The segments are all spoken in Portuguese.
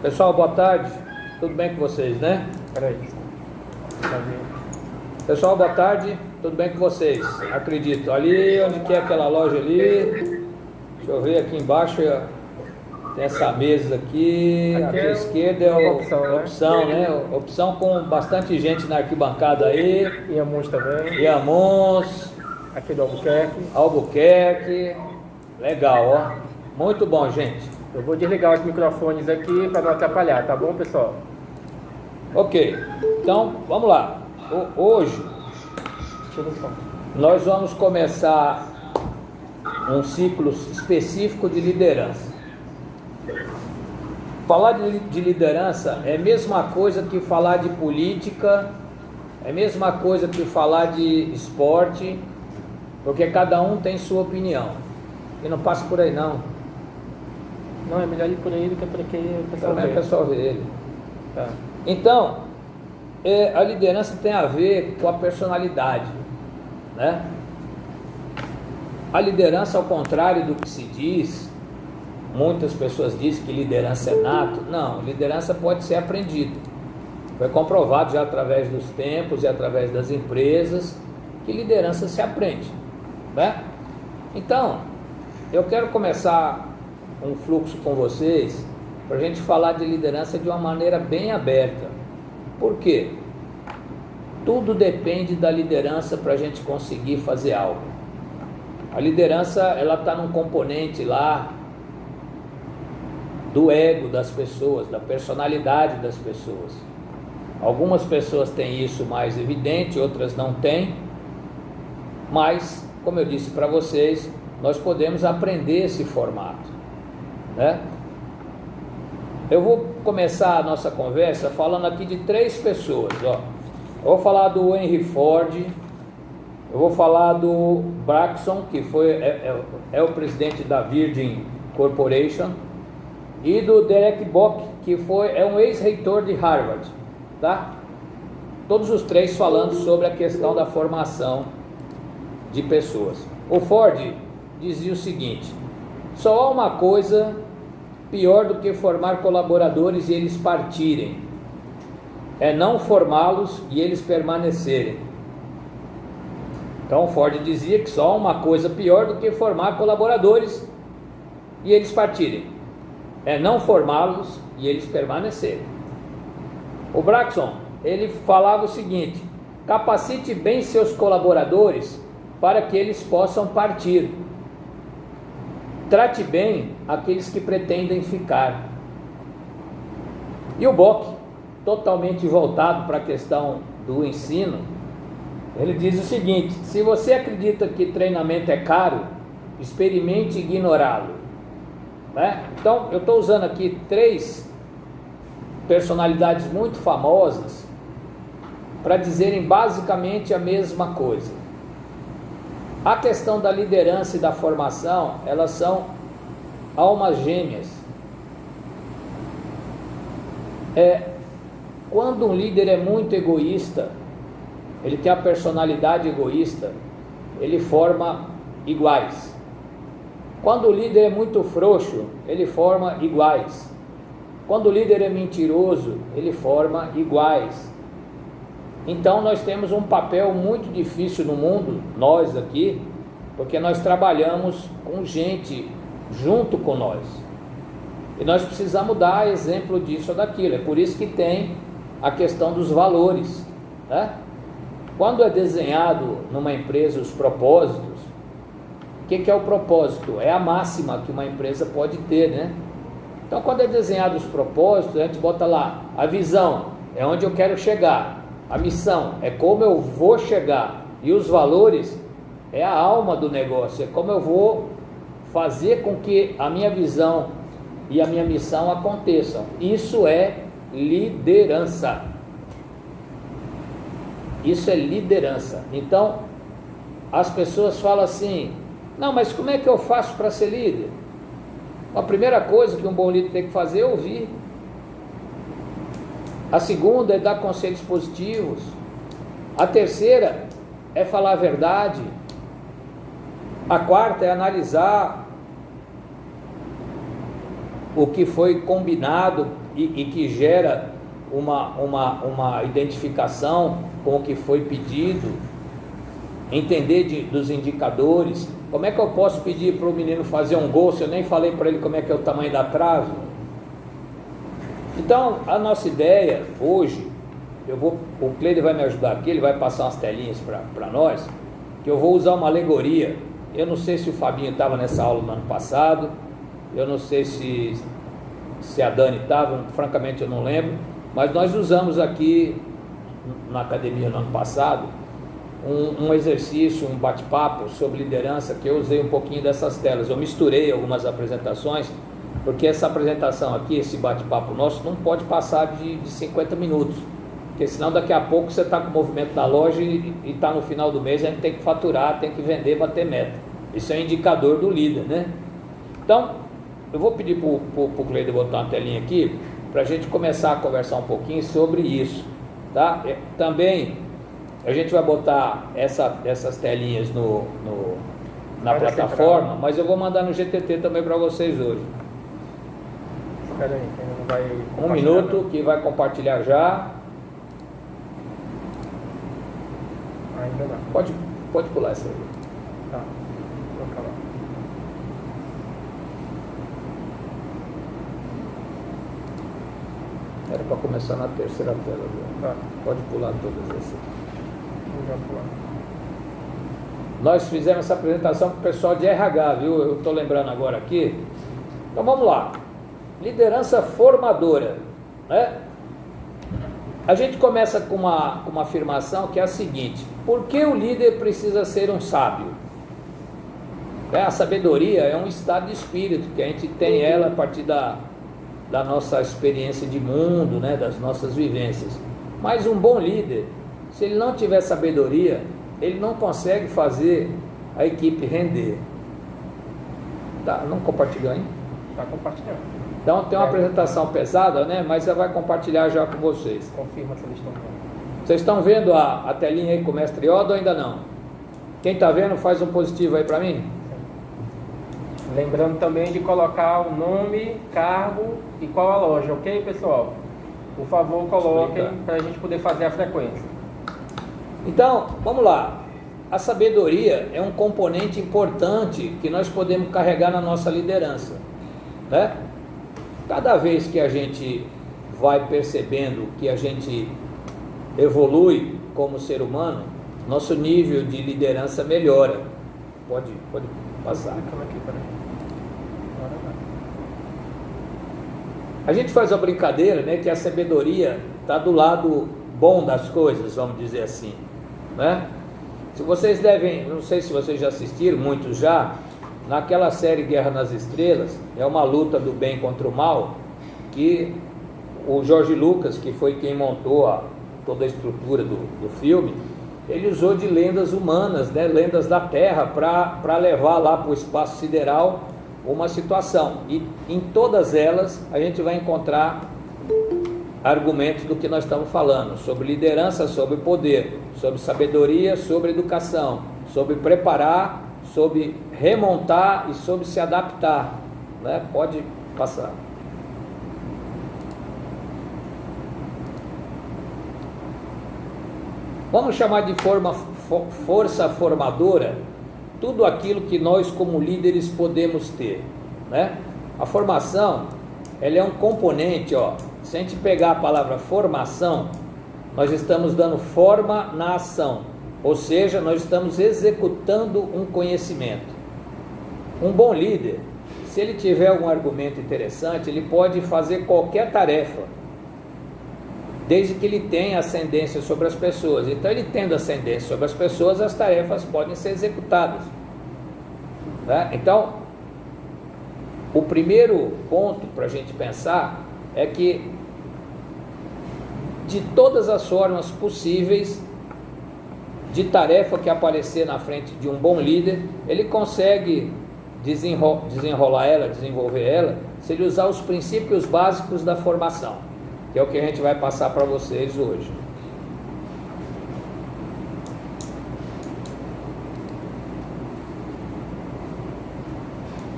Pessoal, boa tarde. Tudo bem com vocês, né? Peraí. Pessoal, boa tarde. Tudo bem com vocês? Acredito. Ali, onde que é aquela loja ali? Deixa eu ver aqui embaixo. Tem essa mesa aqui. Aqui à esquerda é a opção, né? Opção com bastante gente na arquibancada aí. Iamos também. Iamos. Aqui do Albuquerque. Albuquerque. Legal, ó. Muito bom, gente. Eu vou desligar os microfones aqui para não atrapalhar, tá bom, pessoal? Ok. Então, vamos lá. Hoje nós vamos começar um ciclo específico de liderança. Falar de liderança é a mesma coisa que falar de política, é a mesma coisa que falar de esporte, porque cada um tem sua opinião. E não passa por aí não. Não, é melhor ir por aí do que por aqui o pessoal Também vê. o pessoal vê ele. Tá. Então, a liderança tem a ver com a personalidade, né? A liderança, ao contrário do que se diz, muitas pessoas dizem que liderança é nato. Não, liderança pode ser aprendida. Foi comprovado já através dos tempos e através das empresas que liderança se aprende, né? Então, eu quero começar um fluxo com vocês para a gente falar de liderança de uma maneira bem aberta. Por quê? Tudo depende da liderança para a gente conseguir fazer algo. A liderança, ela está num componente lá do ego das pessoas, da personalidade das pessoas. Algumas pessoas têm isso mais evidente, outras não têm, mas, como eu disse para vocês, nós podemos aprender esse formato, né? Eu vou começar a nossa conversa falando aqui de 3 pessoas, ó. Eu vou falar do Henry Ford, eu vou falar do Braxton, que é o presidente da Virgin Corporation, e do Derek Bock, que é um ex-reitor de Harvard, tá? Todos os 3 falando sobre a questão da formação de pessoas. O Ford dizia o seguinte: só há uma coisa pior do que formar colaboradores e eles partirem, é não formá-los e eles permanecerem. Então Ford dizia que só há uma coisa pior do que formar colaboradores e eles partirem, é não formá-los e eles permanecerem. O Braxton, ele falava o seguinte: capacite bem seus colaboradores para que eles possam partir. Trate bem aqueles que pretendem ficar. E o Bock, totalmente voltado para a questão do ensino, ele diz o seguinte: se você acredita que treinamento é caro, experimente ignorá-lo, né? Então, eu estou usando aqui 3 personalidades muito famosas para dizerem basicamente a mesma coisa. A questão da liderança e da formação, elas são almas gêmeas. Quando um líder é muito egoísta, ele tem a personalidade egoísta, ele forma iguais. Quando o líder é muito frouxo, ele forma iguais. Quando o líder é mentiroso, ele forma iguais. Então nós temos um papel muito difícil no mundo, nós aqui, porque nós trabalhamos com gente junto com nós. E nós precisamos dar exemplo disso ou daquilo. É por isso que tem a questão dos valores, né? Quando é desenhado numa empresa os propósitos, o que é o propósito? É a máxima que uma empresa pode ter, né? Então quando é desenhado os propósitos, a gente bota lá, a visão é onde eu quero chegar, a missão é como eu vou chegar, e os valores é a alma do negócio, é como eu vou fazer com que a minha visão e a minha missão aconteçam. Isso é liderança. Isso é liderança. Então, as pessoas falam assim: não, mas como é que eu faço para ser líder? A primeira coisa que um bom líder tem que fazer é ouvir. A segunda é dar conselhos positivos. A terceira é falar a verdade. A quarta é analisar o que foi combinado e que gera uma identificação com o que foi pedido, entender dos indicadores. Como é que eu posso pedir para o menino fazer um gol se eu nem falei para ele como é que é o tamanho da trave? Então, a nossa ideia hoje, o Cleiton vai me ajudar aqui, ele vai passar umas telinhas para nós, que eu vou usar uma alegoria. Eu não sei se o Fabinho estava nessa aula no ano passado, eu não sei se a Dani estava, francamente eu não lembro, mas nós usamos aqui na academia no ano passado um exercício, um bate-papo sobre liderança, que eu usei um pouquinho dessas telas. Eu misturei algumas apresentações, porque essa apresentação aqui, esse bate-papo nosso, não pode passar de 50 minutos, porque senão daqui a pouco você está com o movimento da loja e está no final do mês, a gente tem que faturar, tem que vender, bater meta. Isso é um indicador do líder, né? Então, eu vou pedir para o Cleiton botar uma telinha aqui, para a gente começar a conversar um pouquinho sobre isso, tá? Também a gente vai botar essas telinhas na plataforma, mas eu vou mandar no GTT também para vocês hoje. Espera aí, que ainda não vai. Um minuto, que vai compartilhar já. Ainda não. Pode pular essa aí. Tá, vou acabar. Era para começar na terceira tela. Viu? Tá. Pode pular todas essas. Vou já pular. Nós fizemos essa apresentação para o pessoal de RH, viu? Eu estou lembrando agora aqui. Então vamos lá. Liderança formadora, né? A gente começa com uma afirmação que é a seguinte: por que o líder precisa ser um sábio? A sabedoria é um estado de espírito, que a gente tem ela a partir da nossa experiência de mundo, né? Das nossas vivências. Mas um bom líder, se ele não tiver sabedoria, ele não consegue fazer a equipe render. Tá, não compartilhou ainda? Está compartilhando. Então tem uma apresentação pesada, né? Mas ela vai compartilhar já com vocês. Confirma se eles estão vendo. Vocês estão vendo a telinha aí com o mestre Yoda ou ainda não? Quem está vendo, faz um positivo aí para mim. Lembrando também de colocar o nome, cargo e qual a loja, ok, pessoal? Por favor, coloquem para a gente poder fazer a frequência. Então, vamos lá. A sabedoria é um componente importante que nós podemos carregar na nossa liderança, né? Cada vez que a gente vai percebendo que a gente evolui como ser humano, nosso nível de liderança melhora. Pode passar. A gente faz uma brincadeira, né, que a sabedoria está do lado bom das coisas, vamos dizer assim, né? Se vocês não sei se vocês já assistiram, muitos já, naquela série Guerra nas Estrelas, é uma luta do bem contra o mal, que o George Lucas, que foi quem montou toda a estrutura do filme, ele usou de lendas humanas, né, lendas da Terra, para levar lá para o espaço sideral uma situação, e em todas elas a gente vai encontrar argumentos do que nós estamos falando, sobre liderança, sobre poder, sobre sabedoria, sobre educação, sobre preparar, sobre remontar e sobre se adaptar, né? Pode passar. Vamos chamar de força formadora tudo aquilo que nós como líderes podemos ter, né? A formação, ela é um componente, ó. Se a gente pegar a palavra formação, nós estamos dando forma na ação, ou seja, nós estamos executando um conhecimento. Um bom líder, se ele tiver algum argumento interessante, ele pode fazer qualquer tarefa, desde que ele tenha ascendência sobre as pessoas. Então, ele tendo ascendência sobre as pessoas, as tarefas podem ser executadas, né? Então, o primeiro ponto para a gente pensar é que, de todas as formas possíveis de tarefa que aparecer na frente de um bom líder, ele consegue desenrolar ela, desenvolver ela, se ele usar os princípios básicos da formação, que é o que a gente vai passar para vocês hoje.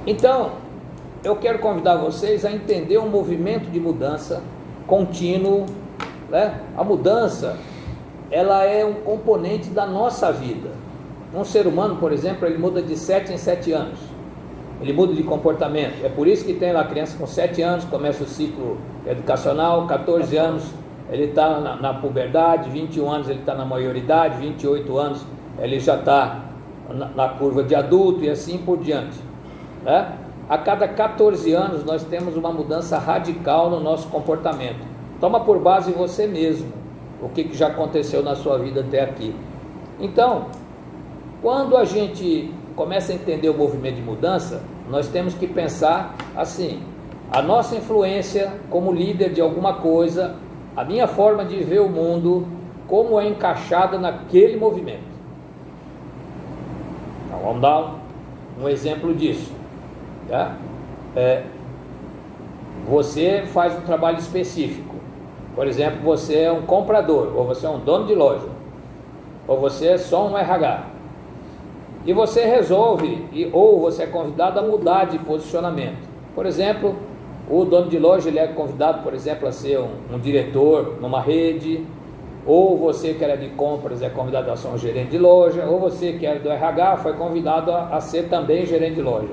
Então, eu quero convidar vocês a entender um movimento de mudança contínuo, né? A mudança, ela é um componente da nossa vida. Um ser humano, por exemplo, ele muda de 7 em 7 anos. Ele muda de comportamento. É por isso que tem lá a criança com 7 anos, começa o ciclo educacional, 14 anos ele está na puberdade, 21 anos ele está na maioridade, 28 anos ele já está na curva de adulto e assim por diante, né? A cada 14 anos nós temos uma mudança radical no nosso comportamento. Toma por base você mesmo o que já aconteceu na sua vida até aqui. Então, quando a gente começa a entender o movimento de mudança, nós temos que pensar assim: a nossa influência como líder de alguma coisa, a minha forma de ver o mundo, como é encaixada naquele movimento. Então, vamos dar um exemplo disso, tá? Você faz um trabalho específico. Por exemplo, você é um comprador, ou você é um dono de loja, ou você é só um RH. E você resolve, ou você é convidado a mudar de posicionamento. Por exemplo, o dono de loja ele é convidado, por exemplo, a ser um diretor numa rede, ou você que era de compras é convidado a ser um gerente de loja, ou você que era do RH foi convidado a ser também gerente de loja.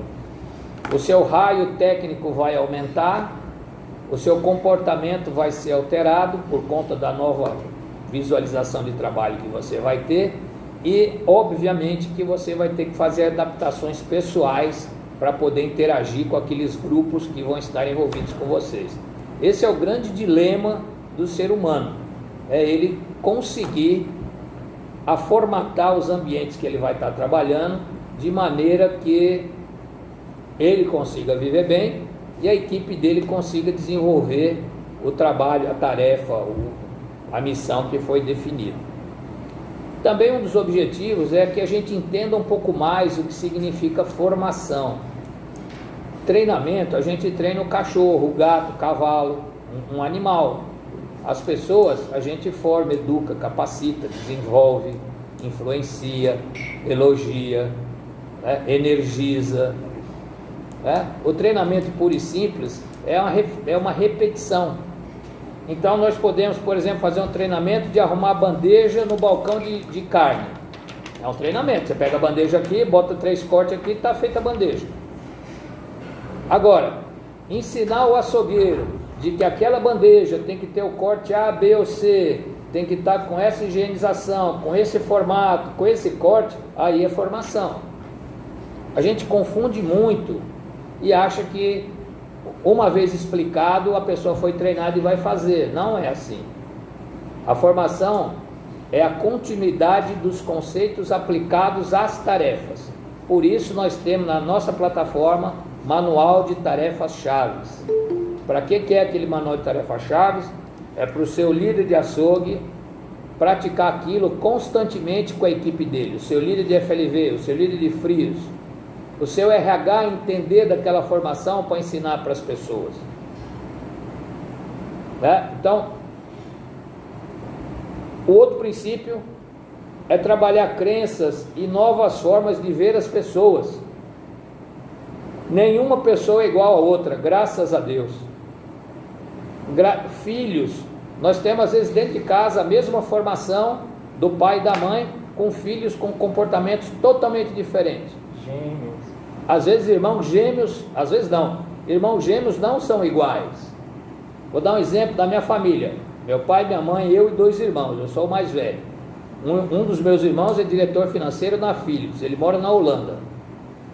O seu raio técnico vai aumentar, o seu comportamento vai ser alterado por conta da nova visualização de trabalho que você vai ter, e obviamente que você vai ter que fazer adaptações pessoais para poder interagir com aqueles grupos que vão estar envolvidos com vocês. Esse é o grande dilema do ser humano, é ele conseguir formatar os ambientes que ele vai estar trabalhando de maneira que ele consiga viver bem e a equipe dele consiga desenvolver o trabalho, a tarefa, a missão que foi definida. Também um dos objetivos é que a gente entenda um pouco mais o que significa formação. Treinamento, a gente treina o cachorro, o gato, o cavalo, um animal. As pessoas a gente forma, educa, capacita, desenvolve, influencia, elogia, né? Energiza, né? O treinamento puro e simples é uma repetição. Então nós podemos, por exemplo, fazer um treinamento de arrumar a bandeja no balcão de carne. É um treinamento, você pega a bandeja aqui, bota 3 cortes aqui e está feita a bandeja. Agora, ensinar o açougueiro de que aquela bandeja tem que ter o corte A, B ou C, tem que estar com essa higienização, com esse formato, com esse corte, aí é formação. A gente confunde muito e acha que uma vez explicado, a pessoa foi treinada e vai fazer. Não é assim. A formação é a continuidade dos conceitos aplicados às tarefas. Por isso nós temos na nossa plataforma manual de tarefas-chave. Para que é aquele manual de tarefas-chave? É para o seu líder de açougue praticar aquilo constantemente com a equipe dele, o seu líder de FLV, o seu líder de frios, o seu RH entender daquela formação para ensinar para as pessoas, né? Então, o outro princípio é trabalhar crenças e novas formas de ver as pessoas. Nenhuma pessoa é igual a outra, graças a Deus. Filhos, nós temos às vezes dentro de casa a mesma formação do pai e da mãe, com filhos com comportamentos totalmente diferentes. Gêmeos. Às vezes irmãos gêmeos, às vezes não. Irmãos gêmeos não são iguais. Vou dar um exemplo da minha família. Meu pai, minha mãe, eu e 2 irmãos. Eu sou o mais velho. Um dos meus irmãos é diretor financeiro na Philips. Ele mora na Holanda.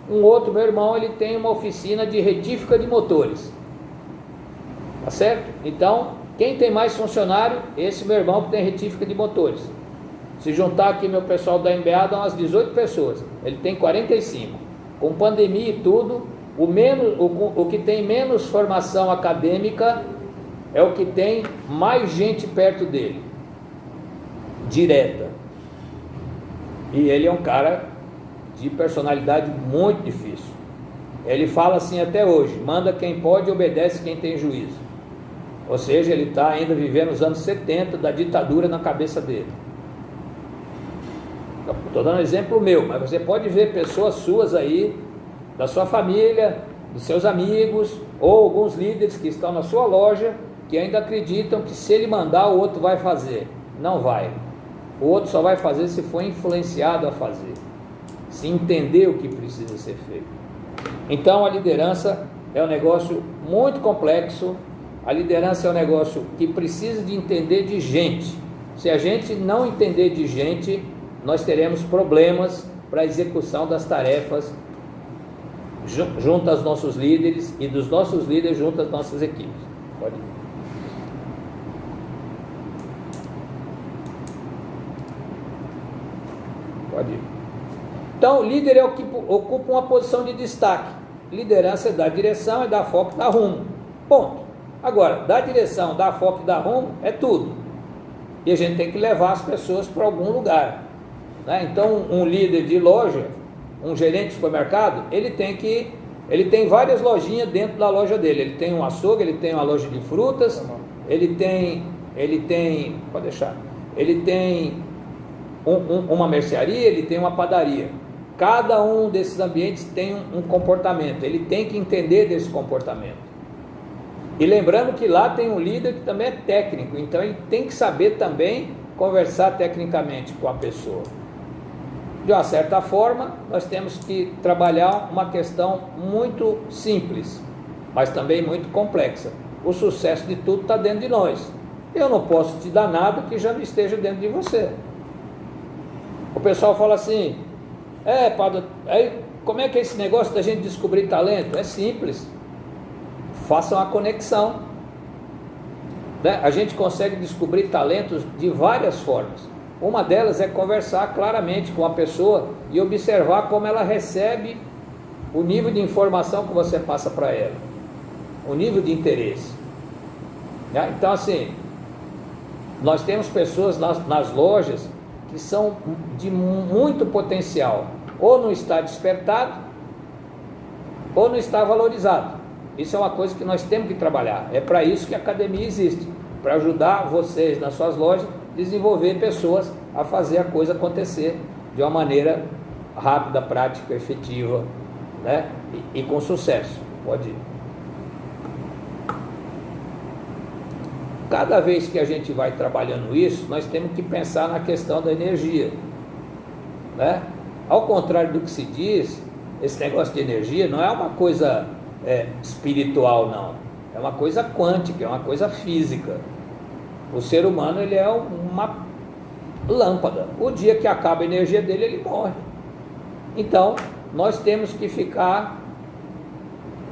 Um outro, meu irmão, ele tem uma oficina de retífica de motores. Tá certo? Então, quem tem mais funcionário? Esse meu irmão que tem retífica de motores. Se juntar aqui meu pessoal da MBA, dá umas 18 pessoas. Ele tem 45. Com pandemia e tudo, o que tem menos formação acadêmica é o que tem mais gente perto dele, direta. E ele é um cara de personalidade muito difícil. Ele fala assim até hoje: manda quem pode, obedece quem tem juízo. Ou seja, ele está ainda vivendo os anos 70 da ditadura na cabeça dele. Estou dando um exemplo meu, mas você pode ver pessoas suas aí, da sua família, dos seus amigos, ou alguns líderes que estão na sua loja, que ainda acreditam que se ele mandar, o outro vai fazer. Não vai. O outro só vai fazer se for influenciado a fazer, se entender o que precisa ser feito. Então a liderança é um negócio muito complexo. A liderança é um negócio que precisa de entender de gente. Se a gente não entender de gente, nós teremos problemas para a execução das tarefas junto aos nossos líderes e dos nossos líderes junto às nossas equipes. Pode ir. Pode ir. Então, o líder é o que ocupa uma posição de destaque. Liderança é dar direção, é dar foco, dar rumo. Ponto. Agora, dar direção, dar foco e dar rumo é tudo. E a gente tem que levar as pessoas para algum lugar, né? Então, um líder de loja, um gerente de supermercado, ele tem várias lojinhas dentro da loja dele. Ele tem um açougue, ele tem uma loja de frutas, ele tem, pode deixar, ele tem uma mercearia, ele tem uma padaria. Cada um desses ambientes tem um comportamento, ele tem que entender desse comportamento. E lembrando que lá tem um líder que também é técnico, então ele tem que saber também conversar tecnicamente com a pessoa. De uma certa forma, nós temos que trabalhar uma questão muito simples, mas também muito complexa. O sucesso de tudo está dentro de nós. Eu não posso te dar nada que já não esteja dentro de você. O pessoal fala assim, Padre, aí, como é que é esse negócio da gente descobrir talento? É simples. Façam a conexão, né? A gente consegue descobrir talentos de várias formas. Uma delas é conversar claramente com a pessoa e observar como ela recebe o nível de informação que você passa para ela, o nível de interesse, né? Então assim, nós temos pessoas nas lojas que são de muito potencial, ou não está despertado, ou não está valorizado. Isso é uma coisa que nós temos que trabalhar. É para isso que a academia existe, para ajudar vocês nas suas lojas a desenvolver pessoas a fazer a coisa acontecer de uma maneira rápida, prática, efetiva, né? E com sucesso. Pode ir. Cada vez que a gente vai trabalhando isso, nós temos que pensar na questão da energia, né? Ao contrário do que se diz, esse negócio de energia não é uma coisa espiritual, não. É uma coisa quântica, é uma coisa física. O ser humano, ele é uma lâmpada. O dia que acaba a energia dele, ele morre. Então, nós temos que ficar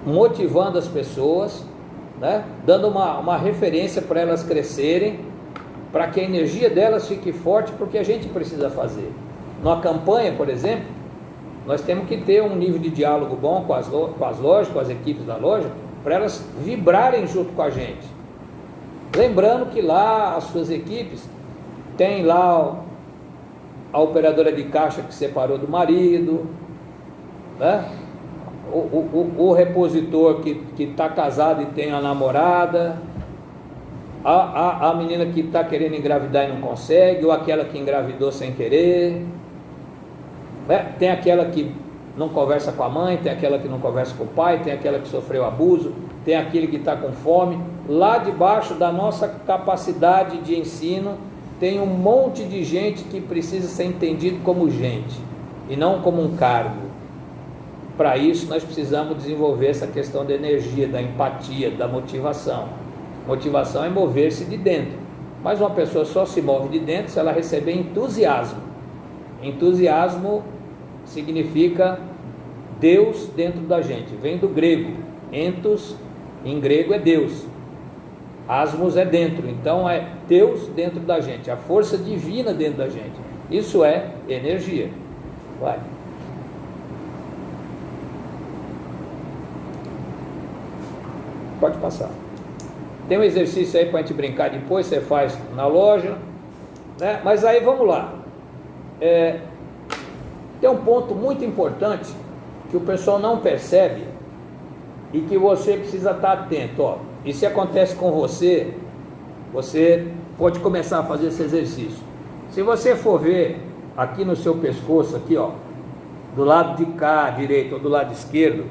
motivando as pessoas, né? Dando uma referência para elas crescerem, para que a energia delas fique forte, porque a gente precisa fazer. Numa campanha, por exemplo, nós temos que ter um nível de diálogo bom com as lojas, com as equipes da loja, para elas vibrarem junto com a gente. Lembrando que lá as suas equipes tem lá a operadora de caixa que separou do marido, né? O repositor que está casado e tem a namorada, a menina que está querendo engravidar e não consegue, ou aquela que engravidou sem querer, né? Tem aquela que não conversa com a mãe, tem aquela que não conversa com o pai, tem aquela que sofreu abuso, tem aquele que está com fome. Lá debaixo da nossa capacidade de ensino tem um monte de gente que precisa ser entendido como gente e não como um cargo. Para isso nós precisamos desenvolver essa questão da energia, da empatia, da motivação. Motivação é mover-se de dentro, mas uma pessoa só se move de dentro se ela receber entusiasmo. Entusiasmo significa Deus dentro da gente, vem do grego. Entos em grego é Deus, asmos é dentro, então é Deus dentro da gente, a força divina dentro da gente. Isso é energia. Vai. Pode passar. Tem um exercício aí para a gente brincar depois, você faz na loja, né? Mas aí vamos lá. Tem um ponto muito importante que o pessoal não percebe e que você precisa estar atento, ó. E se acontece com você, você pode começar a fazer esse exercício. Se você for ver aqui no seu pescoço, aqui, ó, do lado de cá direito ou do lado esquerdo,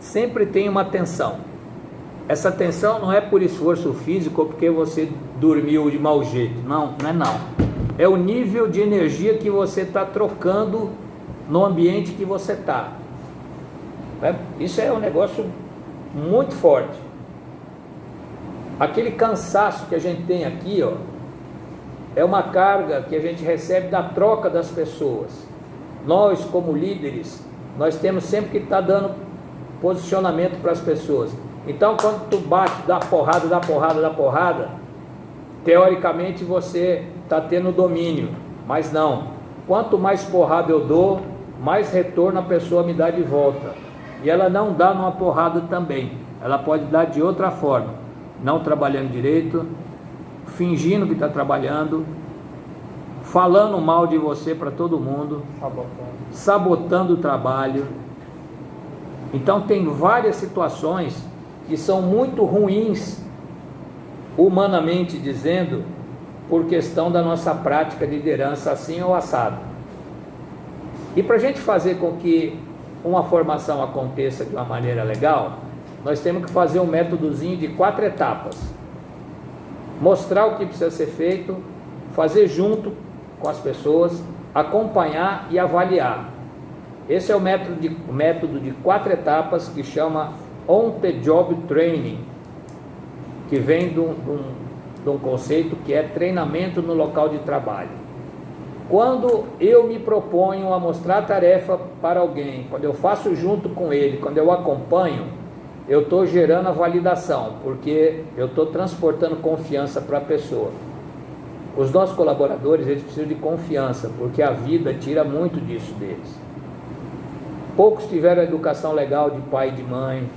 sempre tem uma tensão. Essa tensão não é por esforço físico ou porque você dormiu de mau jeito, não é não. É o nível de energia que você está trocando no ambiente que você está. Isso é um negócio muito forte. Aquele cansaço que a gente tem aqui, ó, é uma carga que a gente recebe da troca das pessoas. Nós, como líderes, nós temos sempre que estar dando posicionamento para as pessoas. Então, quando tu bate, dá porrada, teoricamente você está tendo domínio, mas não. Quanto mais porrada eu dou, mais retorno a pessoa me dá de volta. E ela não dá numa porrada também, ela pode dar de outra forma, não trabalhando direito, fingindo que está trabalhando, falando mal de você para todo mundo, sabotando o trabalho. Então tem várias situações que são muito ruins, humanamente dizendo, por questão da nossa prática de liderança assim ou assado. E para a gente fazer com que uma formação aconteça de uma maneira legal, nós temos que fazer um métodozinho de 4 etapas. Mostrar o que precisa ser feito, fazer junto com as pessoas, acompanhar e avaliar. Esse é o método de 4 etapas que chama On the Job Training, que vem de um conceito que é treinamento no local de trabalho. Quando eu me proponho a mostrar a tarefa para alguém, quando eu faço junto com ele, quando eu acompanho, eu estou gerando a validação, porque eu estou transportando confiança para a pessoa. Os nossos colaboradores, eles precisam de confiança, porque a vida tira muito disso deles. Poucos tiveram a educação legal de pai e de mãe,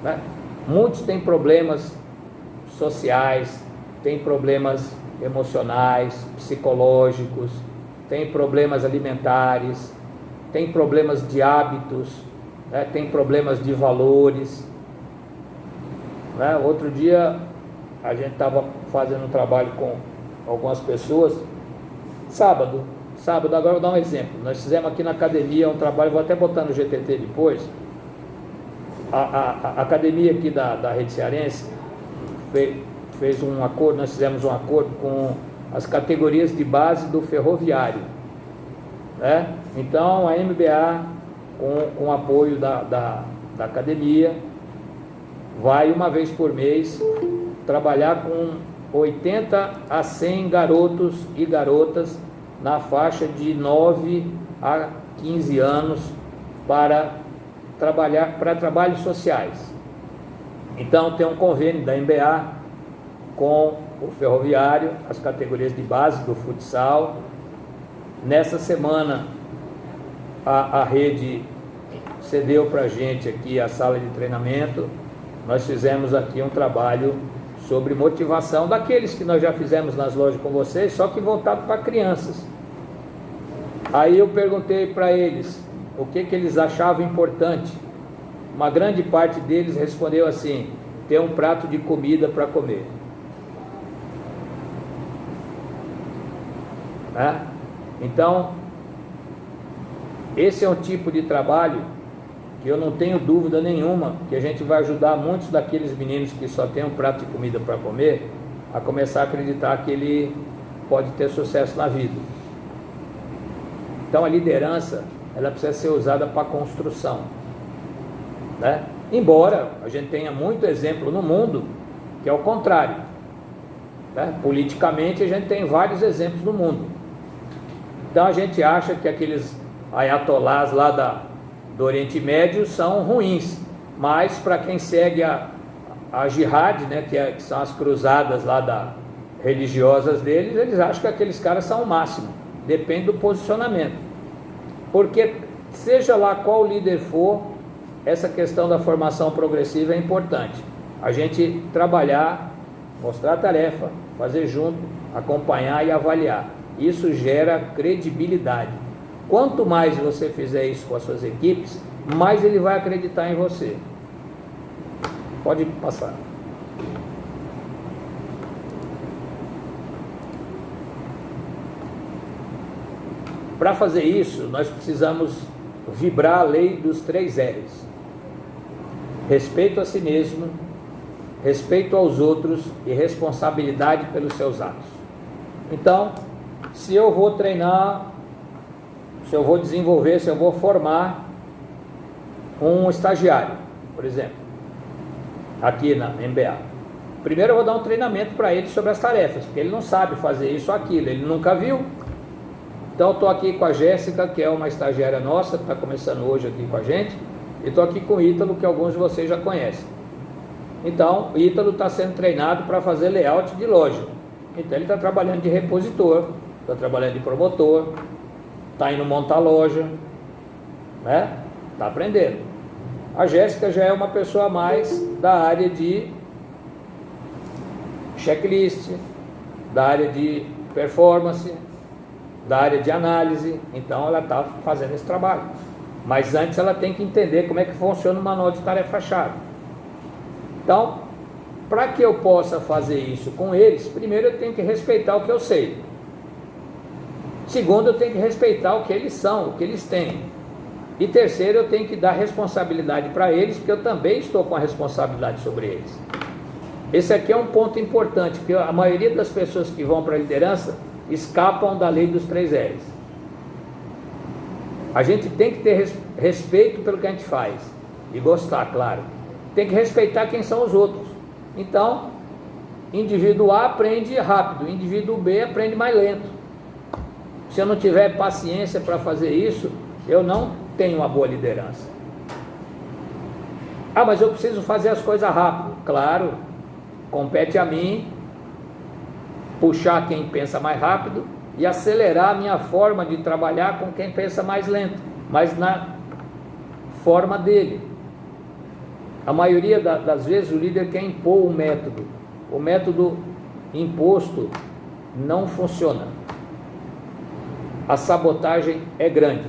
né? Muitos têm problemas sociais, têm problemas emocionais, psicológicos, têm problemas alimentares, têm problemas de hábitos, né? Tem problemas de valores, né? Outro dia a gente estava fazendo um trabalho com algumas pessoas, sábado, agora eu vou dar um exemplo. Nós fizemos aqui na academia um trabalho, vou até botar no GTT depois. A academia aqui da Rede Cearense fez um acordo, nós fizemos um acordo com as categorias de base do ferroviário, né? Então a MBA, com o apoio da academia, vai uma vez por mês trabalhar com 80 a 100 garotos e garotas na faixa de 9 a 15 anos para trabalhos sociais. Então tem um convênio da MBA com o ferroviário, as categorias de base do futsal. Nessa semana a rede cedeu para a gente aqui a sala de treinamento. Nós fizemos aqui um trabalho sobre motivação, daqueles que nós já fizemos nas lojas com vocês, só que voltado para crianças. Aí eu perguntei para eles o que eles achavam importante. Uma grande parte deles respondeu assim: ter um prato de comida para comer, né? Então esse é um tipo de trabalho que eu não tenho dúvida nenhuma que a gente vai ajudar muitos daqueles meninos que só tem um prato de comida para comer a começar a acreditar que ele pode ter sucesso na vida. Então a liderança, ela precisa ser usada para construção, né? Embora a gente tenha muito exemplo no mundo que é o contrário, né? Politicamente a gente tem vários exemplos no mundo. Então a gente acha que aqueles ayatolás lá do Oriente Médio são ruins, mas para quem segue a jihad, né, que são as cruzadas lá religiosas deles, eles acham que aqueles caras são o máximo. Depende do posicionamento, porque seja lá qual líder for, essa questão da formação progressiva é importante. A gente trabalhar, mostrar a tarefa, fazer junto, acompanhar e avaliar. Isso gera credibilidade. Quanto mais você fizer isso com as suas equipes, mais ele vai acreditar em você. Pode passar. Para fazer isso, nós precisamos vibrar a lei dos 3 R's. respeito a si mesmo, respeito aos outros e responsabilidade pelos seus atos. Então, se eu vou treinar, se eu vou desenvolver, se eu vou formar um estagiário, por exemplo, aqui na MBA, primeiro eu vou dar um treinamento para ele sobre as tarefas, porque ele não sabe fazer isso ou aquilo, ele nunca viu. Então eu estou aqui com a Jéssica, que é uma estagiária nossa, que está começando hoje aqui com a gente, e estou aqui com o Ítalo, que alguns de vocês já conhecem. Então, o Ítalo está sendo treinado para fazer layout de loja. Então ele está trabalhando de repositor, está trabalhando de promotor, está indo montar loja, né? Está aprendendo. A Jéssica já é uma pessoa a mais da área de checklist, da área de performance, da área de análise. Então ela está fazendo esse trabalho. Mas antes ela tem que entender como é que funciona o manual de tarefa-chave. Então, para que eu possa fazer isso com eles, primeiro eu tenho que respeitar o que eu sei. Segundo, eu tenho que respeitar o que eles são, o que eles têm. E terceiro, eu tenho que dar responsabilidade para eles, porque eu também estou com a responsabilidade sobre eles. Esse aqui é um ponto importante, porque a maioria das pessoas que vão para a liderança escapam da lei dos 3 L's. A gente tem que ter respeito pelo que a gente faz e gostar, claro. Tem que respeitar quem são os outros. Então, indivíduo A aprende rápido, indivíduo B aprende mais lento. Se eu não tiver paciência para fazer isso, eu não tenho uma boa liderança. Ah, mas eu preciso fazer as coisas rápido. Claro, compete a mim puxar quem pensa mais rápido e acelerar a minha forma de trabalhar com quem pensa mais lento, mas na forma dele. A maioria das vezes o líder quer impor um método. O método imposto não funciona. A sabotagem é grande.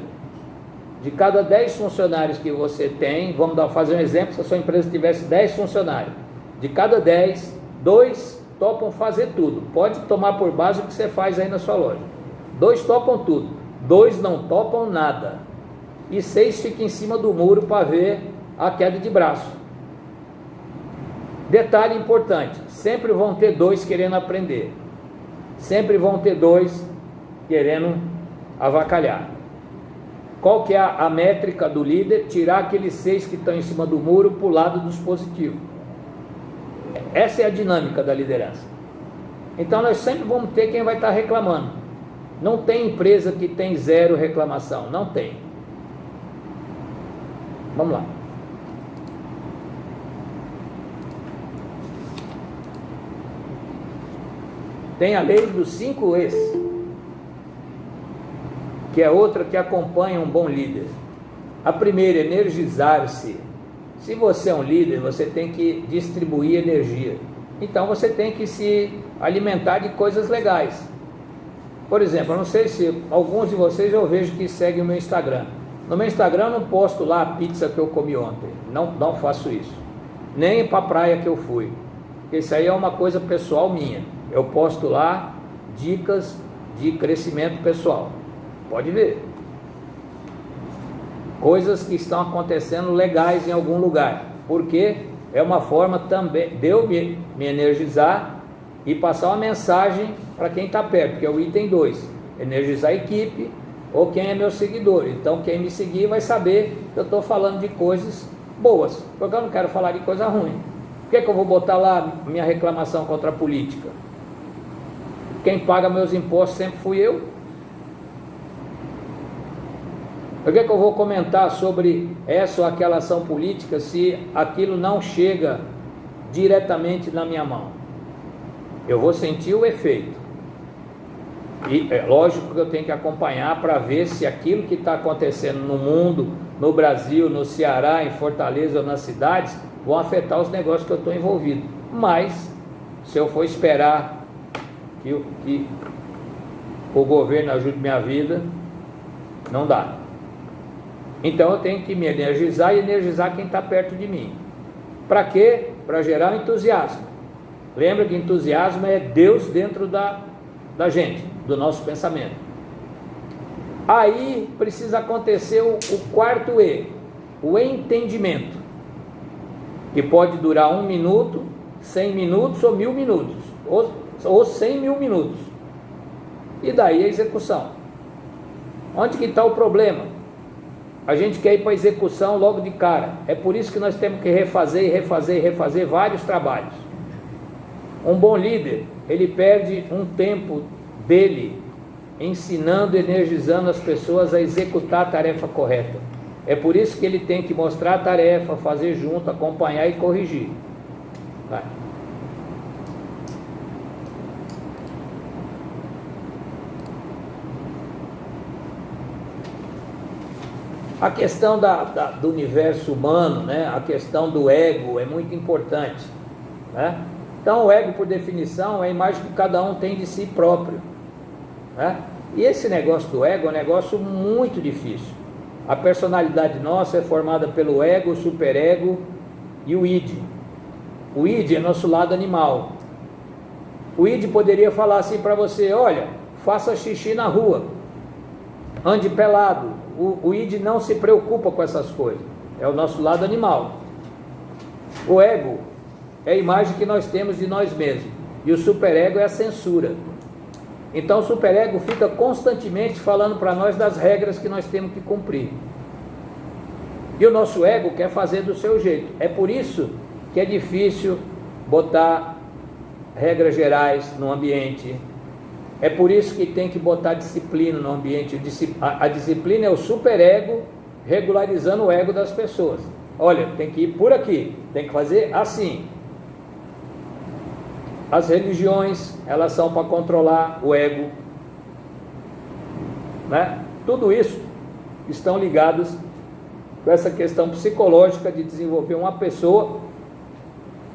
De cada 10 funcionários que você tem, vamos fazer um exemplo, se a sua empresa tivesse 10 funcionários, de cada 10, 2 topam fazer tudo. Pode tomar por base o que você faz aí na sua loja. 2 topam tudo, 2 não topam nada, e 6 ficam em cima do muro para ver a queda de braço. Detalhe importante, sempre vão ter 2 querendo aprender, sempre vão ter 2 querendo avacalhar. Qual que é a métrica do líder? Tirar aqueles 6 que estão em cima do muro para o lado dos positivos. Essa é a dinâmica da liderança. Então nós sempre vamos ter quem vai estar reclamando. Não tem empresa que tem 0 reclamação, não tem. Vamos lá. Tem a lei dos 5 E's, que é outra que acompanha um bom líder. A primeira, energizar-se. Se você é um líder, você tem que distribuir energia. Então você tem que se alimentar de coisas legais. Por exemplo, eu não sei se alguns de vocês eu vejo que seguem o meu Instagram. No meu Instagram eu não posto lá a pizza que eu comi ontem. Não faço isso. Nem para a praia que eu fui. Porque isso aí é uma coisa pessoal minha. Eu posto lá dicas de crescimento pessoal. Pode ver. Coisas que estão acontecendo legais em algum lugar. Porque é uma forma também de eu me energizar e passar uma mensagem para quem está perto, que é o item 2. Energizar a equipe ou quem é meu seguidor. Então quem me seguir vai saber que eu estou falando de coisas boas. Porque eu não quero falar de coisa ruim. Por que eu vou botar lá minha reclamação contra a política? Quem paga meus impostos sempre fui eu. Por que eu vou comentar sobre essa ou aquela ação política se aquilo não chega diretamente na minha mão? Eu vou sentir o efeito. E é lógico que eu tenho que acompanhar para ver se aquilo que está acontecendo no mundo, no Brasil, no Ceará, em Fortaleza ou nas cidades, vão afetar os negócios que eu estou envolvido. Mas, se eu for esperar que o governo ajude minha vida, não dá. Então eu tenho que me energizar e energizar quem está perto de mim. Para quê? Para gerar entusiasmo. Lembra que entusiasmo é Deus dentro da gente, do nosso pensamento. Aí precisa acontecer o quarto E, o entendimento. que pode durar 1 minuto, 100 minutos ou 1000 minutos, ou 100 mil minutos. E daí a execução. Onde que está o problema? A gente quer ir para a execução logo de cara. É por isso que nós temos que refazer vários trabalhos. Um bom líder, ele perde um tempo dele ensinando, energizando as pessoas a executar a tarefa correta. É por isso que ele tem que mostrar a tarefa, fazer junto, acompanhar e corrigir. Vai. A questão do universo humano, né? A questão do ego é muito importante, né? Então o ego, por definição, é a imagem que cada um tem de si próprio, né? E esse negócio do ego é um negócio muito difícil. A personalidade nossa é formada pelo ego, o superego e o id. O id é nosso lado animal. O id poderia falar assim para você: olha, faça xixi na rua, ande pelado. O id não se preocupa com essas coisas. É o nosso lado animal. O ego é a imagem que nós temos de nós mesmos. E o superego é a censura. Então o superego fica constantemente falando para nós das regras que nós temos que cumprir. E o nosso ego quer fazer do seu jeito. É por isso que é difícil botar regras gerais no ambiente. É por isso que tem que botar disciplina no ambiente. A disciplina é o superego regularizando o ego das pessoas. Olha, tem que ir por aqui, tem que fazer assim. As religiões, elas são para controlar o ego, né? Tudo isso estão ligados com essa questão psicológica de desenvolver uma pessoa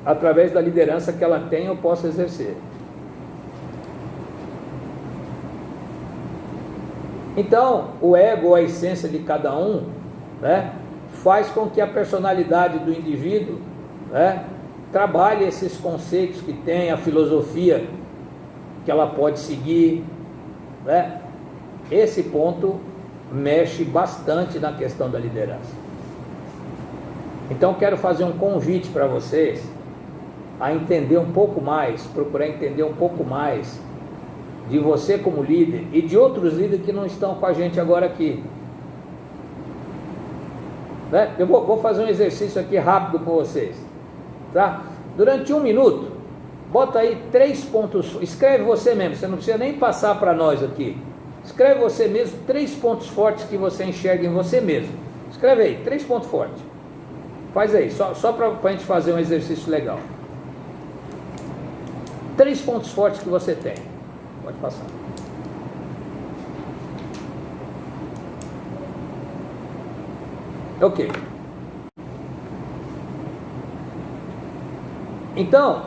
através da liderança que ela tem ou possa exercer. Então, o ego, a essência de cada um, né, faz com que a personalidade do indivíduo, né, trabalhe esses conceitos que tem, a filosofia que ela pode seguir, né? Esse ponto mexe bastante na questão da liderança. Então quero fazer um convite para vocês a entender um pouco mais, procurar entender um pouco mais de você como líder e de outros líderes que não estão com a gente agora aqui, né? Eu vou fazer um exercício aqui rápido com vocês, tá? Durante 1 minuto, bota aí 3 pontos, escreve você mesmo, você não precisa nem passar para nós aqui, escreve você mesmo 3 pontos fortes que você enxerga em você mesmo, escreve aí, 3 pontos fortes, faz aí, só para a gente fazer um exercício legal, 3 pontos fortes que você tem, pode passar. Ok. Então,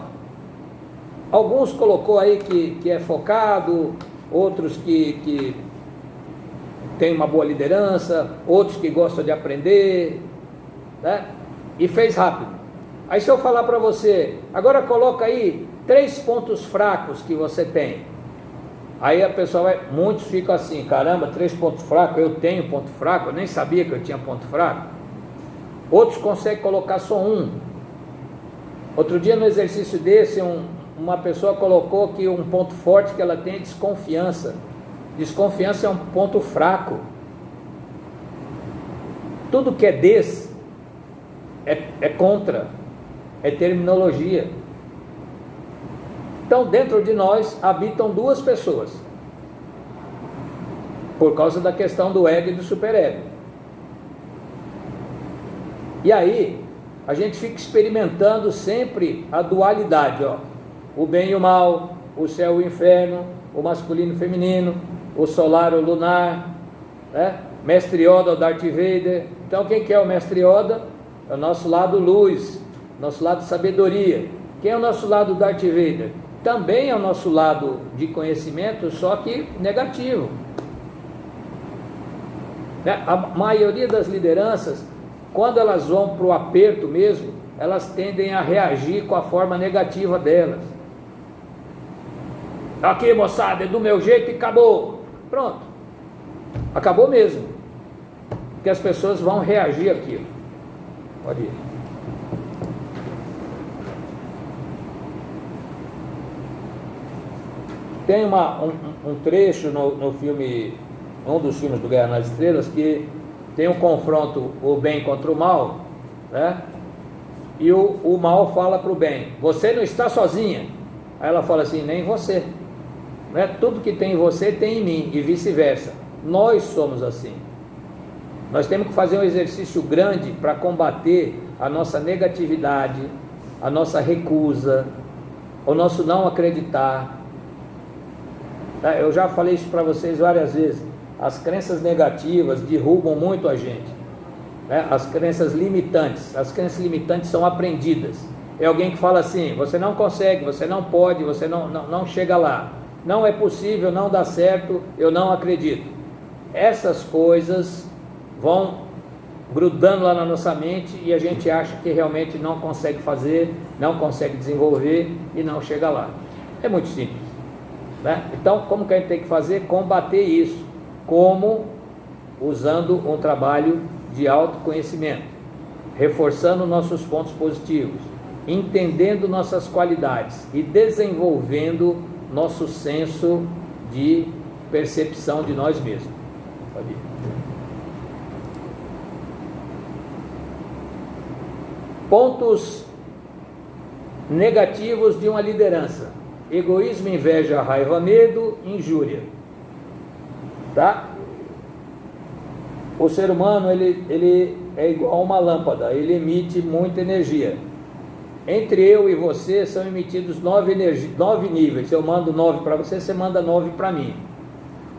alguns colocou aí que é focado, outros que tem uma boa liderança, outros que gostam de aprender, né? E fez rápido. Aí se eu falar para você, agora coloca aí 3 pontos fracos que você tem. Aí a pessoa vai, muitos ficam assim, caramba, 3 pontos fracos, eu tenho ponto fraco, eu nem sabia que eu tinha ponto fraco. Outros conseguem colocar só um. Outro dia no exercício desse, uma pessoa colocou que um ponto forte que ela tem é desconfiança. Desconfiança é um ponto fraco. Tudo que é é contra, é terminologia. Então dentro de nós habitam 2 pessoas, por causa da questão do ego e do superego. E aí a gente fica experimentando sempre a dualidade, ó, o bem e o mal, o céu e o inferno, o masculino e o feminino, o solar e o lunar, né? Mestre Yoda, o Darth Vader. Então quem que é o Mestre Yoda? É o nosso lado luz, nosso lado sabedoria. Quem é o nosso lado Darth Vader? Também é o nosso lado de conhecimento, só que negativo, né? A maioria das lideranças, quando elas vão para o aperto mesmo, elas tendem a reagir com a forma negativa delas. Aqui, moçada, é do meu jeito e acabou. Pronto. Acabou mesmo. Porque as pessoas vão reagir àquilo. Pode ir. Tem um trecho no filme, um dos filmes do Guerra nas Estrelas, que tem um confronto, o bem contra o mal, né? E o mal fala para o bem: você não está sozinha. Aí ela fala assim: nem você, né? Tudo que tem em você tem em mim, e vice-versa. Nós somos assim. Nós temos que fazer um exercício grande para combater a nossa negatividade, a nossa recusa, o nosso não acreditar. Eu já falei isso para vocês várias vezes. As crenças negativas derrubam muito a gente, né? As crenças limitantes são aprendidas. É alguém que fala assim: você não consegue, você não pode, você não chega lá, não é possível, não dá certo, eu não acredito. Essas coisas vão grudando lá na nossa mente e a gente acha que realmente não consegue fazer, não consegue desenvolver e não chega lá. É muito simples, né? Então, como que a gente tem que fazer? Combater isso. Como? Usando um trabalho de autoconhecimento, reforçando nossos pontos positivos, entendendo nossas qualidades e desenvolvendo nosso senso de percepção de nós mesmos. Pode ir. Pontos negativos de uma liderança: egoísmo, inveja, raiva, medo, injúria. Tá? O ser humano ele é igual a uma lâmpada, ele emite muita energia. Entre eu e você são emitidos 9 níveis. Eu mando 9 para você, você manda 9 para mim.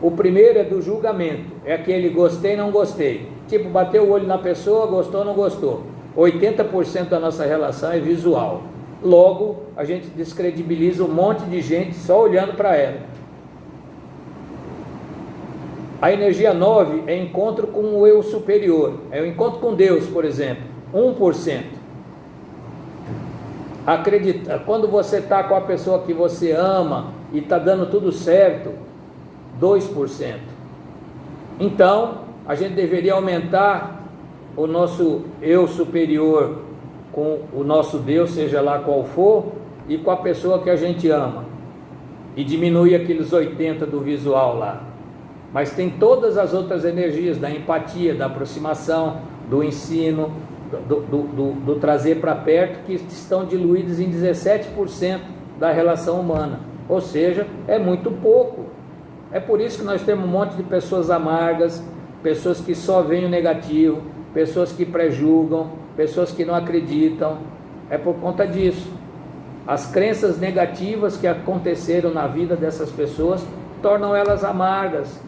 O primeiro é do julgamento, é aquele gostei, não gostei. Tipo, bateu o olho na pessoa, gostou, não gostou. 80% da nossa relação é visual. Logo, a gente descredibiliza um monte de gente só olhando para ela. A energia 9 é encontro com o eu superior, é o encontro com Deus, por exemplo, 1%. Acredita, quando você está com a pessoa que você ama e está dando tudo certo, 2%. Então, a gente deveria aumentar o nosso eu superior com o nosso Deus, seja lá qual for, e com a pessoa que a gente ama, e diminuir aqueles 80 do visual lá. Mas tem todas as outras energias, da empatia, da aproximação, do ensino, do trazer para perto, que estão diluídas em 17% da relação humana. Ou seja, é muito pouco. É por isso que nós temos um monte de pessoas amargas, pessoas que só veem o negativo, pessoas que prejulgam, pessoas que não acreditam. É por conta disso. As crenças negativas que aconteceram na vida dessas pessoas tornam elas amargas,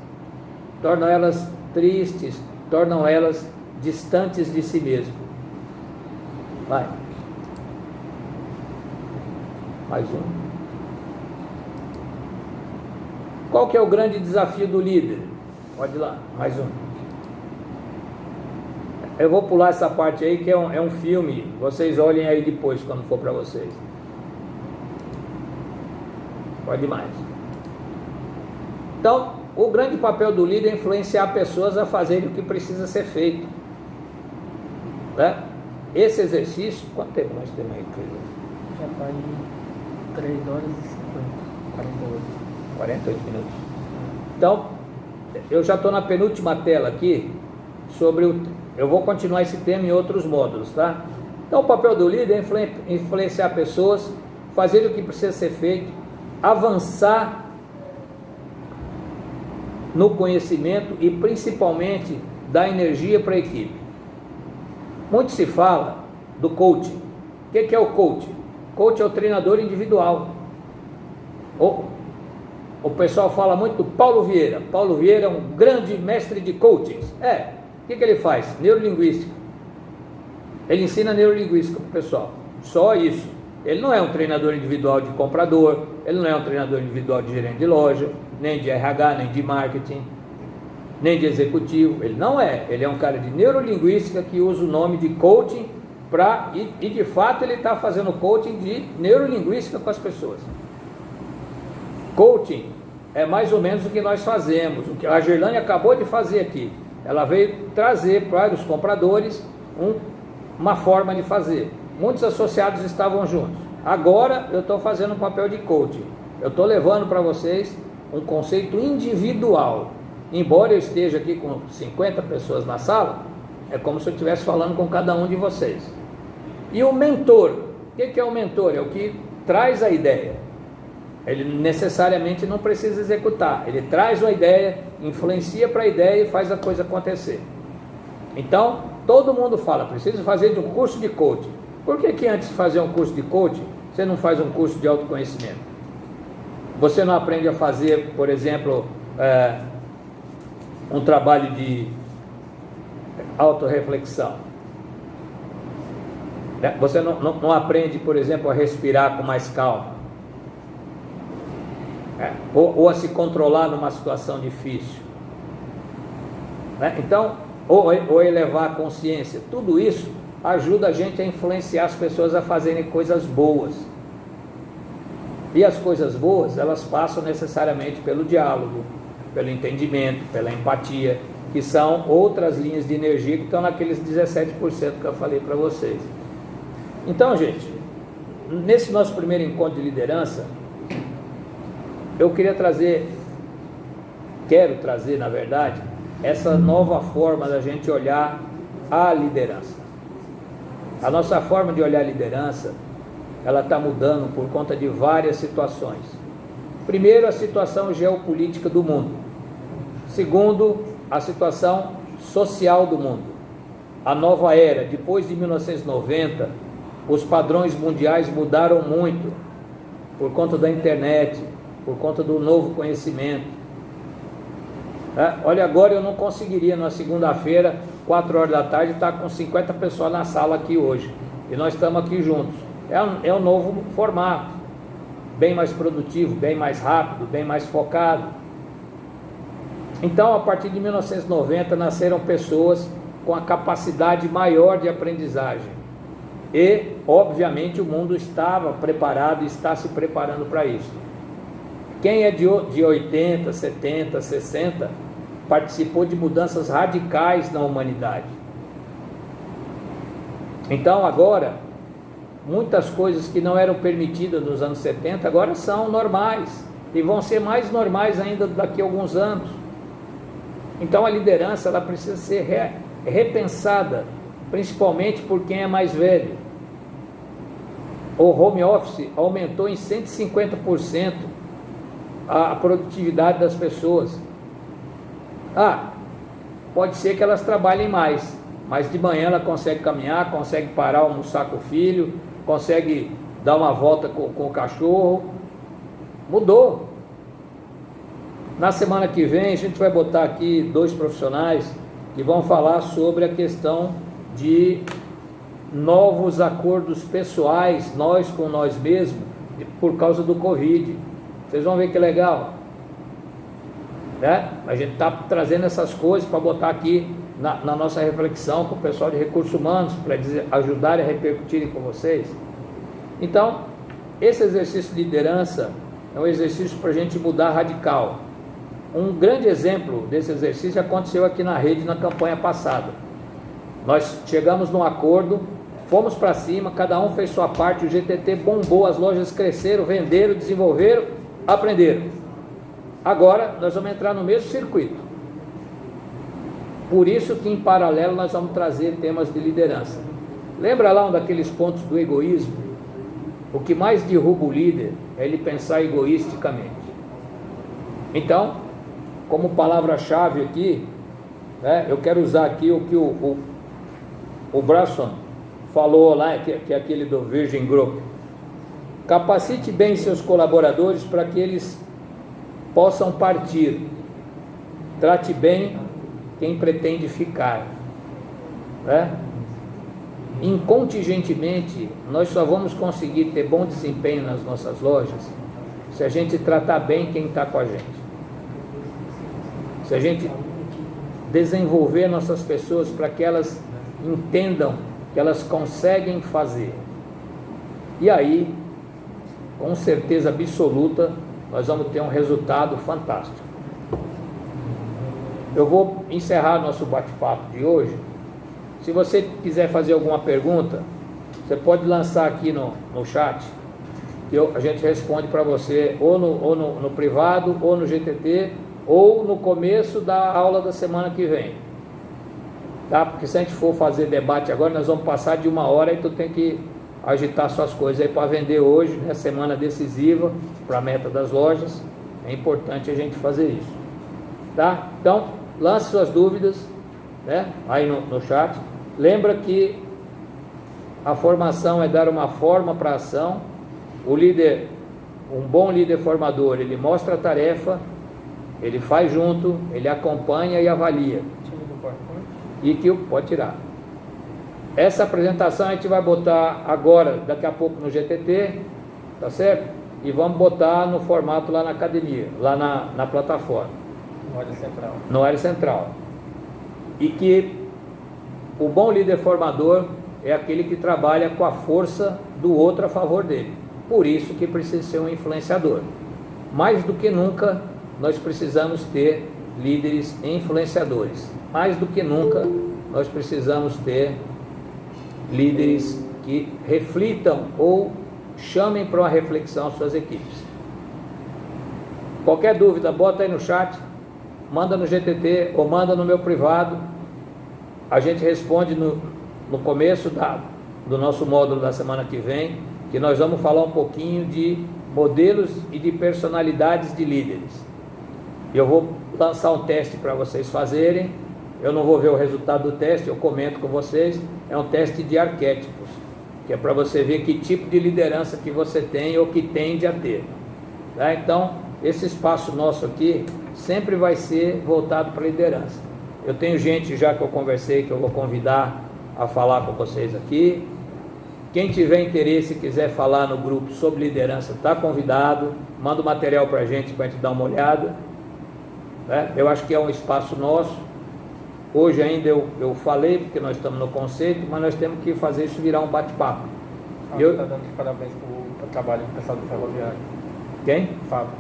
tornam elas tristes, tornam elas distantes de si mesmo. Vai. Mais um. Qual que é o grande desafio do líder? Pode ir lá, mais um. Eu vou pular essa parte aí, que é um filme, vocês olhem aí depois, quando for para vocês. Pode ir mais. Então, o grande papel do líder é influenciar pessoas a fazerem o que precisa ser feito, né? Esse exercício, quanto tempo nós temos aí? Já está em 3 horas e 50, 48 minutos. Então, eu já estou na penúltima tela aqui, eu vou continuar esse tema em outros módulos, tá? Então, o papel do líder é influenciar pessoas, fazer o que precisa ser feito, avançar no conhecimento e principalmente dar energia para a equipe. Muito se fala do coaching. O que é o coaching? Coach é o treinador individual. O pessoal fala muito do Paulo Vieira. Paulo Vieira é um grande mestre de coaching. O que ele faz? Neurolinguística. Ele ensina neurolinguística para o pessoal. Só isso. Ele não é um treinador individual de comprador, ele não é um treinador individual de gerente de loja, nem de RH, nem de marketing, nem de executivo. Ele não é. Ele é um cara de neurolinguística que usa o nome de coaching e de fato ele está fazendo coaching de neurolinguística com as pessoas. Coaching é mais ou menos o que nós fazemos, o que a Gerlane acabou de fazer aqui. Ela veio trazer para os compradores uma forma de fazer. Muitos associados estavam juntos. Agora eu estou fazendo um papel de coaching. Eu estou levando para vocês um conceito individual. Embora eu esteja aqui com 50 pessoas na sala, é como se eu estivesse falando com cada um de vocês. E o mentor, o que é o mentor? É o que traz a ideia. Ele necessariamente não precisa executar, ele traz uma ideia, influencia para a ideia e faz a coisa acontecer. Então, todo mundo fala, preciso fazer de um curso de coaching. Por que antes de fazer um curso de coaching, você não faz um curso de autoconhecimento? Você não aprende a fazer, por exemplo, um trabalho de autorreflexão? Você não aprende, por exemplo, a respirar com mais calma? Ou a se controlar numa situação difícil? Então, ou elevar a consciência. Tudo isso ajuda a gente a influenciar as pessoas a fazerem coisas boas. E as coisas boas, elas passam necessariamente pelo diálogo, pelo entendimento, pela empatia, que são outras linhas de energia que estão naqueles 17% que eu falei para vocês. Então, gente, nesse nosso primeiro encontro de liderança, eu quero trazer, na verdade, essa nova forma da gente olhar a liderança. A nossa forma de olhar a liderança, ela está mudando por conta de várias situações. Primeiro, a situação geopolítica do mundo. Segundo, a situação social do mundo. A nova era, depois de 1990, os padrões mundiais mudaram muito por conta da internet, por conta do novo conhecimento. Olha, agora eu não conseguiria, na segunda-feira, 4 horas da tarde, estar com 50 pessoas na sala aqui hoje. E nós estamos aqui juntos. É um novo formato, bem mais produtivo, bem mais rápido, bem mais focado. Então, a partir de 1990, nasceram pessoas com a capacidade maior de aprendizagem. E, obviamente, o mundo estava preparado e está se preparando para isso. Quem é de 80, 70, 60, participou de mudanças radicais na humanidade. Então, agora, muitas coisas que não eram permitidas nos anos 70, agora são normais. E vão ser mais normais ainda daqui a alguns anos. Então, a liderança, ela precisa ser repensada, principalmente por quem é mais velho. O home office aumentou em 150% a produtividade das pessoas. Pode ser que elas trabalhem mais, mas de manhã ela consegue caminhar, consegue parar, almoçar com o filho, consegue dar uma volta com o cachorro. Mudou. Na semana que vem a gente vai botar aqui 2 profissionais que vão falar sobre a questão de novos acordos pessoais, nós com nós mesmos, por causa do Covid. Vocês vão ver que legal, né? A gente está trazendo essas coisas para botar aqui na nossa reflexão com o pessoal de recursos humanos, para ajudarem a repercutirem com vocês. Então, esse exercício de liderança é um exercício para a gente mudar radical. Um grande exemplo desse exercício aconteceu aqui na rede na campanha passada. Nós chegamos num acordo, fomos para cima, cada um fez sua parte, o GTT bombou, as lojas cresceram, venderam, desenvolveram, aprenderam. Agora nós vamos entrar no mesmo circuito. Por isso que em paralelo nós vamos trazer temas de liderança. Lembra lá um daqueles pontos do egoísmo? O que mais derruba o líder é ele pensar egoisticamente. Então, como palavra-chave aqui, né, eu quero usar aqui o que o Brasson falou lá, que é aquele do Virgin Group. Capacite bem seus colaboradores para que eles possam partir. Trate bem quem pretende ficar, né? Incontingentemente, nós só vamos conseguir ter bom desempenho nas nossas lojas se a gente tratar bem quem está com a gente, se a gente desenvolver nossas pessoas para que elas entendam que elas conseguem fazer. E aí, com certeza absoluta, nós vamos ter um resultado fantástico. Eu vou encerrar nosso bate-papo de hoje. Se você quiser fazer alguma pergunta, você pode lançar aqui no chat, que a gente responde para você ou no privado, ou no GTT, ou no começo da aula da semana que vem. Tá? Porque se a gente for fazer debate agora, nós vamos passar de 1 hora e tu tem que agitar suas coisas aí para vender hoje, né? Semana decisiva para a meta das lojas. É importante a gente fazer isso. Tá? Então, lance suas dúvidas, né? Aí no chat. Lembra que a formação é dar uma forma para a ação. O líder, um bom líder formador, ele mostra a tarefa, ele faz junto, ele acompanha e avalia. E que pode tirar. Essa apresentação a gente vai botar agora, daqui a pouco no GTT, tá certo? E vamos botar no formato lá na academia, lá na plataforma. No área central. No área central. E que o bom líder formador é aquele que trabalha com a força do outro a favor dele. Por isso que precisa ser um influenciador. Mais do que nunca, nós precisamos ter líderes influenciadores. Mais do que nunca, nós precisamos ter líderes que reflitam ou chamem para uma reflexão suas equipes. Qualquer dúvida, bota aí no chat, manda no GTT ou manda no meu privado. A gente responde no começo do nosso módulo da semana que vem, que nós vamos falar um pouquinho de modelos e de personalidades de líderes. Eu vou lançar um teste para vocês fazerem. Eu não vou ver o resultado do teste, eu comento com vocês. É um teste de arquétipos, que é para você ver que tipo de liderança que você tem ou que tende a ter. Tá? Então, esse espaço nosso aqui sempre vai ser voltado para a liderança. Eu tenho gente já que eu conversei, que eu vou convidar a falar com vocês aqui. Quem tiver interesse e quiser falar no grupo sobre liderança, está convidado. Manda o material para a gente dar uma olhada. Né? Eu acho que é um espaço nosso. Hoje ainda eu falei, porque nós estamos no conceito, mas nós temos que fazer isso virar um bate-papo. Fábio está dando parabéns pelo trabalho do pessoal do Ferroviário. Quem? Fábio.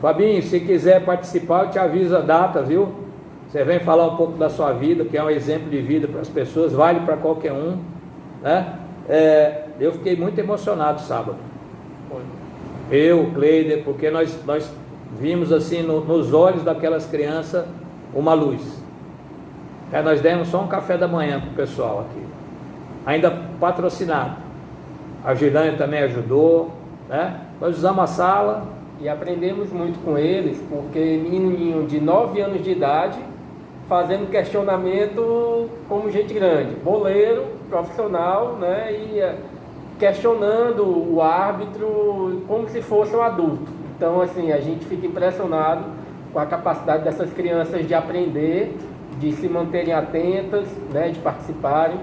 Fabinho, se quiser participar, eu te aviso a data, viu? Você vem falar um pouco da sua vida, que é um exemplo de vida para as pessoas, vale para qualquer um, né? Eu fiquei muito emocionado sábado. Foi. Eu, Cleider, porque nós vimos assim nos olhos daquelas crianças uma luz. Nós demos só um café da manhã para o pessoal aqui, ainda patrocinado. A Girânia também ajudou, né? Nós usamos a sala. E aprendemos muito com eles, porque menininho de 9 anos de idade, fazendo questionamento como gente grande, boleiro, profissional, né? E questionando o árbitro como se fosse um adulto. Então, assim, a gente fica impressionado com a capacidade dessas crianças de aprender, de se manterem atentas, né, de participarem.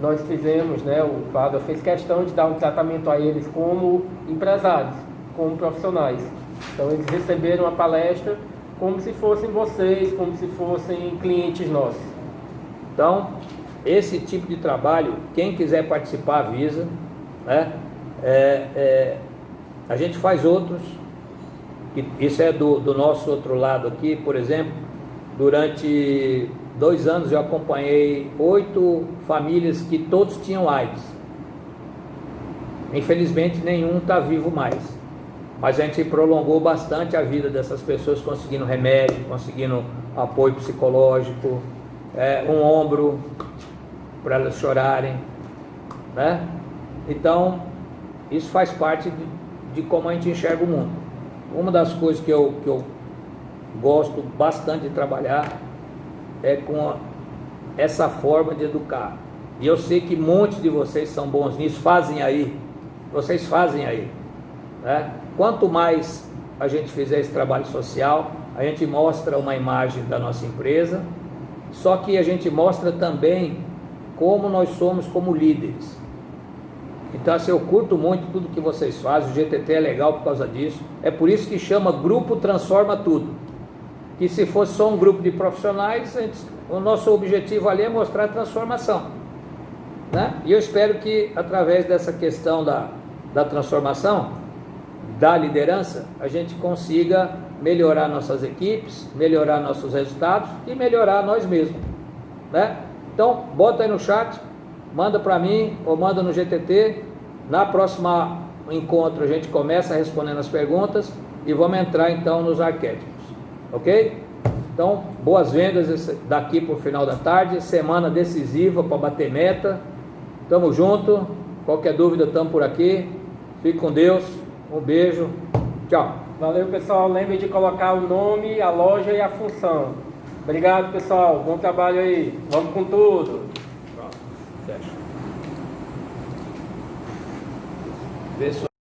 Nós fizemos, né, o Fábio fez questão de dar um tratamento a eles como empresários, como profissionais. Então eles receberam a palestra como se fossem vocês, como se fossem clientes nossos. Então, esse tipo de trabalho, quem quiser participar avisa, né? A gente faz outros, isso é do nosso outro lado aqui. Por exemplo, durante 2 anos eu acompanhei 8 famílias que todos tinham AIDS. Infelizmente nenhum está vivo mais, mas a gente prolongou bastante a vida dessas pessoas, conseguindo remédio, conseguindo apoio psicológico, um ombro para elas chorarem, né? Então isso faz parte de como a gente enxerga o mundo. Uma das coisas que eu gosto bastante de trabalhar é com essa forma de educar, e eu sei que muitos de vocês são bons nisso, vocês fazem aí, né? Quanto mais a gente fizer esse trabalho social, a gente mostra uma imagem da nossa empresa, só que a gente mostra também como nós somos como líderes. Então assim, eu curto muito tudo que vocês fazem, o GTT é legal por causa disso, é por isso que chama Grupo Transforma Tudo. Que se fosse só um grupo de profissionais, o nosso objetivo ali é mostrar a transformação, né? E eu espero que através dessa questão da transformação, da liderança, a gente consiga melhorar nossas equipes, melhorar nossos resultados e melhorar nós mesmos, né? Então, bota aí no chat, manda para mim ou manda no GTT. Na próxima encontro a gente começa respondendo as perguntas e vamos entrar então nos arquétipos, ok? Então, boas vendas daqui para o final da tarde, semana decisiva para bater meta, tamo junto, qualquer dúvida estamos por aqui, fique com Deus, um beijo, tchau. Valeu, pessoal, lembre de colocar o nome, a loja e a função. Obrigado, pessoal, bom trabalho aí, vamos com tudo. Fecha. Vê só.